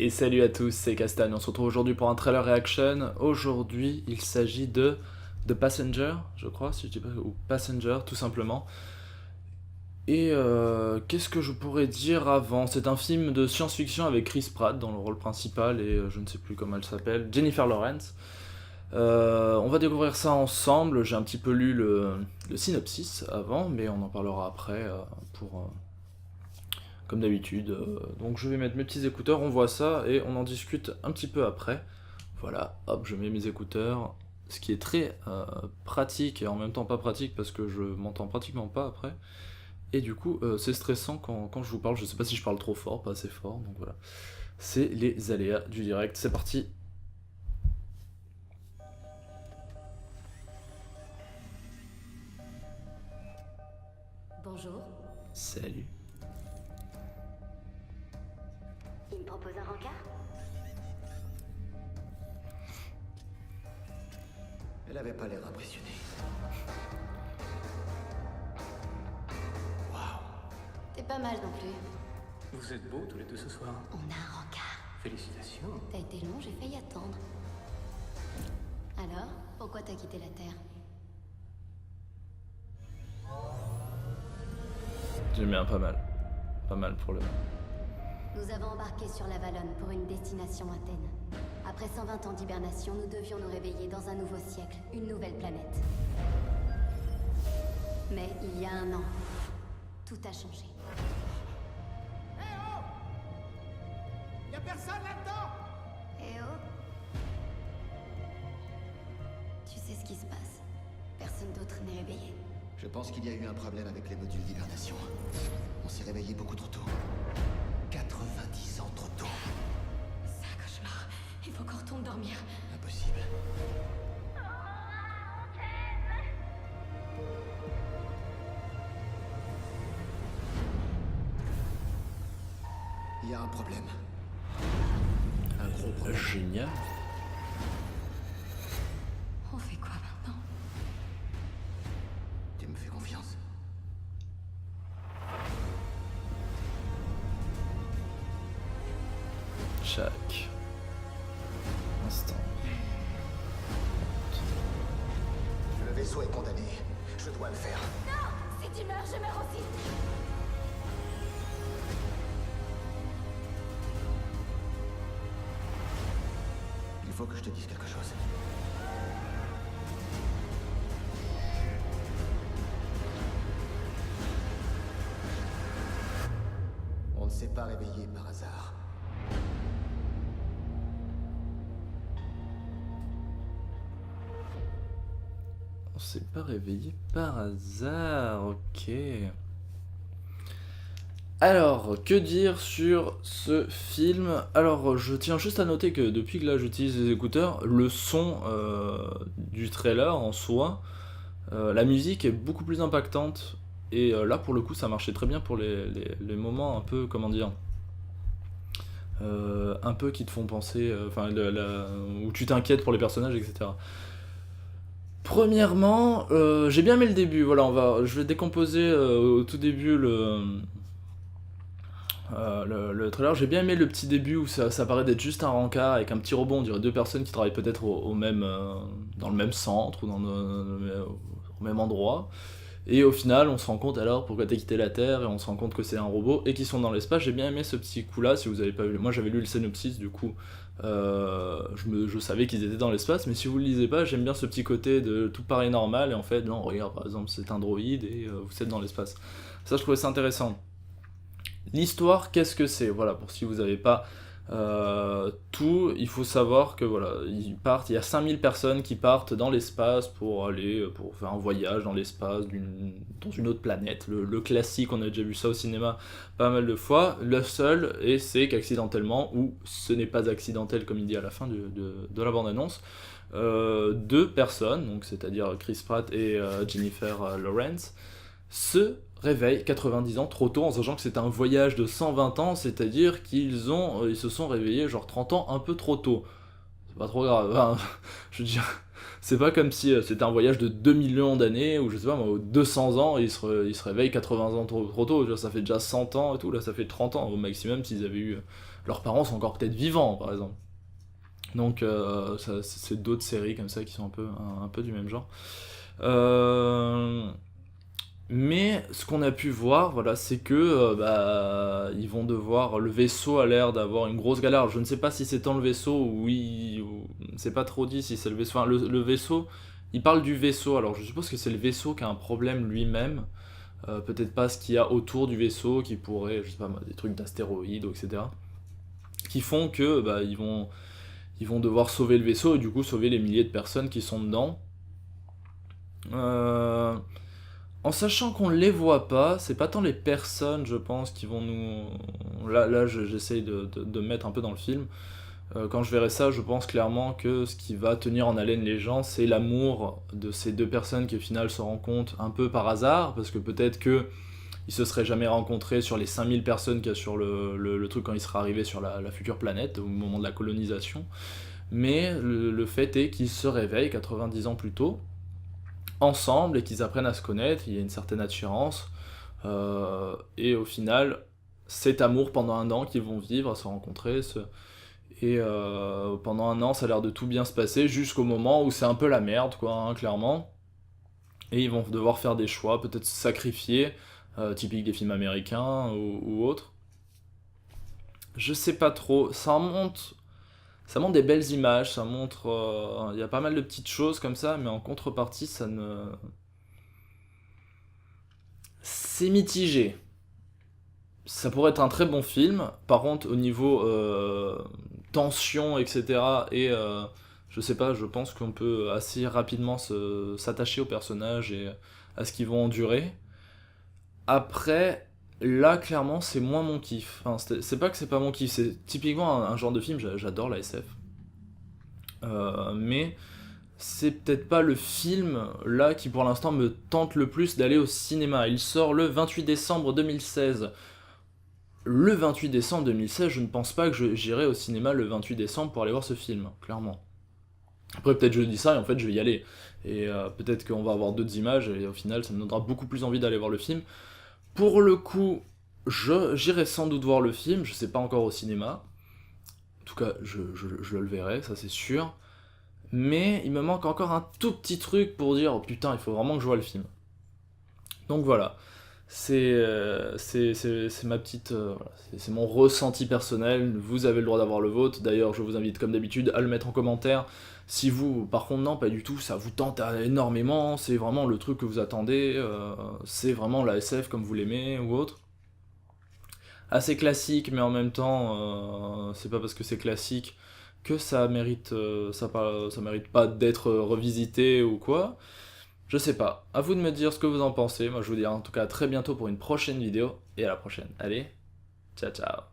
Et salut à tous, c'est Castagne. On se retrouve aujourd'hui pour un trailer reaction. Aujourd'hui, il s'agit de The Passenger, je crois, si je dis pas, ou Passenger, tout simplement. Et qu'est-ce que je pourrais dire avant? C'est un film de science-fiction avec Chris Pratt dans le rôle principal et je ne sais plus comment elle s'appelle, Jennifer Lawrence. On va découvrir ça ensemble. J'ai un petit peu lu le synopsis avant, mais on en parlera après comme d'habitude. Donc je vais mettre mes petits écouteurs, on voit ça et on en discute un petit peu après. Voilà, hop, je mets mes écouteurs, ce qui est très pratique et en même temps pas pratique parce que je m'entends pratiquement pas après. Et du coup, c'est stressant quand je vous parle, je sais pas si je parle trop fort, pas assez fort, donc voilà. C'est les aléas du direct, c'est parti. Bonjour. Salut. Il me propose un rencard? Elle avait pas l'air impressionnée. Waouh. T'es pas mal non plus. Vous êtes beaux tous les deux ce soir. On a un rencard. Félicitations. T'as été long, j'ai failli attendre. Alors, pourquoi t'as quitté la Terre? J'aime bien, pas mal. Pas mal pour le... Nous avons embarqué sur la Valonne pour une destination Athènes. Après 120 ans d'hibernation, nous devions nous réveiller dans un nouveau siècle, une nouvelle planète. Mais il y a un an, tout a changé. Eh oh! Y'a personne là-dedans! Eh oh! Tu sais ce qui se passe? Personne d'autre n'est réveillé. Je pense qu'il y a eu un problème avec les modules d'hibernation. On s'est réveillé beaucoup trop tôt. 90 ans trop tôt. C'est un cauchemar. Il faut qu'on retourne dormir. Impossible. Il y a un problème. Un gros problème. Génial. On fait quoi maintenant? Tu me fais confiance? Chaque instant. Le vaisseau est condamné. Je dois le faire. Non! Si tu meurs, je meurs aussi! Il faut que je te dise quelque chose. On ne s'est pas réveillé par hasard. On s'est pas réveillé par hasard, ok. Alors, que dire sur ce film? Alors, je tiens juste à noter que depuis que là j'utilise les écouteurs, le son du trailer en soi, la musique est beaucoup plus impactante. Et là, pour le coup, ça marchait très bien pour les moments un peu, comment dire, un peu qui te font penser, enfin, où tu t'inquiètes pour les personnages, etc. Premièrement, j'ai bien aimé le début. Voilà, je vais décomposer au tout début le trailer. J'ai bien aimé le petit début où ça paraît d'être juste un rencard avec un petit robot. On dirait deux personnes qui travaillent peut-être au même, dans le même centre ou au même endroit. Et au final, on se rend compte alors pourquoi t'as quitté la Terre et on se rend compte que c'est un robot et qu'ils sont dans l'espace. J'ai bien aimé ce petit coup-là. Si vous avez pas vu, moi j'avais lu le synopsis du coup. Je savais qu'ils étaient dans l'espace, mais si vous le lisez pas, j'aime bien ce petit côté de tout paraît normal et en fait non, regarde par exemple c'est un droïde et vous êtes dans l'espace. Ça je trouvais ça intéressant. L'histoire, qu'est-ce que c'est? Voilà, pour si vous n'avez pas tout, il faut savoir que voilà, il y a 5000 personnes qui partent dans l'espace pour faire un voyage dans l'espace, dans une autre planète. Le classique, on a déjà vu ça au cinéma pas mal de fois. Le seul, et c'est qu'accidentellement, ou ce n'est pas accidentel comme il dit à la fin de la bande-annonce, deux personnes, donc c'est-à-dire Chris Pratt et Jennifer Lawrence, se réveillent 90 ans trop tôt en sachant que c'est un voyage de 120 ans, c'est-à-dire qu'ils se sont réveillés genre 30 ans un peu trop tôt. C'est pas trop grave, hein. Je veux dire, c'est pas comme si c'était un voyage de 2 millions d'années ou je sais pas moi, 200 ans et ils se réveillent 80 ans trop tôt, ça fait déjà 100 ans et tout, là ça fait 30 ans au maximum s'ils avaient eu leurs parents sont encore peut-être vivants, par exemple. Donc c'est d'autres séries comme ça qui sont un peu du même genre. Mais ce qu'on a pu voir, voilà, c'est que ils vont devoir. Le vaisseau a l'air d'avoir une grosse galère. Je ne sais pas si c'est tant le vaisseau ou oui, c'est pas trop dit si c'est le vaisseau. Enfin, le vaisseau, il parle du vaisseau. Alors je suppose que c'est le vaisseau qui a un problème lui-même. Peut-être pas ce qu'il y a autour du vaisseau qui pourrait, je sais pas moi, des trucs d'astéroïdes, etc. Qui font que ils vont devoir sauver le vaisseau et du coup sauver les milliers de personnes qui sont dedans. En sachant qu'on ne les voit pas, c'est pas tant les personnes, je pense, qui vont nous... Là j'essaye de me mettre un peu dans le film. Quand je verrai ça, je pense clairement que ce qui va tenir en haleine les gens, c'est l'amour de ces deux personnes qui au final se rencontrent un peu par hasard, parce que peut-être que ils se seraient jamais rencontrés sur les 5000 personnes qu'il y a sur le truc quand il sera arrivé sur la future planète, au moment de la colonisation. Mais le fait est qu'ils se réveillent 90 ans plus tôt, ensemble, et qu'ils apprennent à se connaître, il y a une certaine attirance, et au final, cet amour pendant un an qu'ils vont vivre, à se rencontrer, et pendant un an ça a l'air de tout bien se passer, jusqu'au moment où c'est un peu la merde, quoi, hein, clairement, et ils vont devoir faire des choix, peut-être se sacrifier, typique des films américains ou autres. Je sais pas trop, ça montre des belles images, ça montre... Il y a pas mal de petites choses comme ça, mais en contrepartie, ça ne... C'est mitigé. Ça pourrait être un très bon film, par contre, au niveau tension, etc., et je sais pas, je pense qu'on peut assez rapidement s'attacher aux personnages et à ce qu'ils vont endurer. Après, là, clairement, c'est moins mon kiff. Enfin, c'est pas que c'est pas mon kiff, c'est typiquement un genre de film, j'adore la SF. Mais c'est peut-être pas le film, là, qui pour l'instant me tente le plus d'aller au cinéma. Il sort le 28 décembre 2016. Le 28 décembre 2016, je ne pense pas que j'irai au cinéma le 28 décembre pour aller voir ce film, clairement. Après, peut-être je dis ça et en fait je vais y aller. Et peut-être qu'on va avoir d'autres images et au final ça me donnera beaucoup plus envie d'aller voir le film. Pour le coup, j'irai sans doute voir le film, je sais pas encore au cinéma. En tout cas, je le verrai, ça c'est sûr. Mais il me manque encore un tout petit truc pour dire, oh putain, il faut vraiment que je voie le film. Donc voilà. C'est ma petite... voilà, c'est mon ressenti personnel, vous avez le droit d'avoir le vôtre, d'ailleurs je vous invite comme d'habitude à le mettre en commentaire, si vous, par contre non, pas du tout, ça vous tente énormément, c'est vraiment le truc que vous attendez, c'est vraiment la SF comme vous l'aimez, ou autre. Assez classique, mais en même temps, c'est pas parce que c'est classique que ça mérite, ça mérite pas d'être revisité ou quoi. Je sais pas, à vous de me dire ce que vous en pensez, moi je vous dis en tout cas à très bientôt pour une prochaine vidéo, et à la prochaine. Allez, ciao ciao.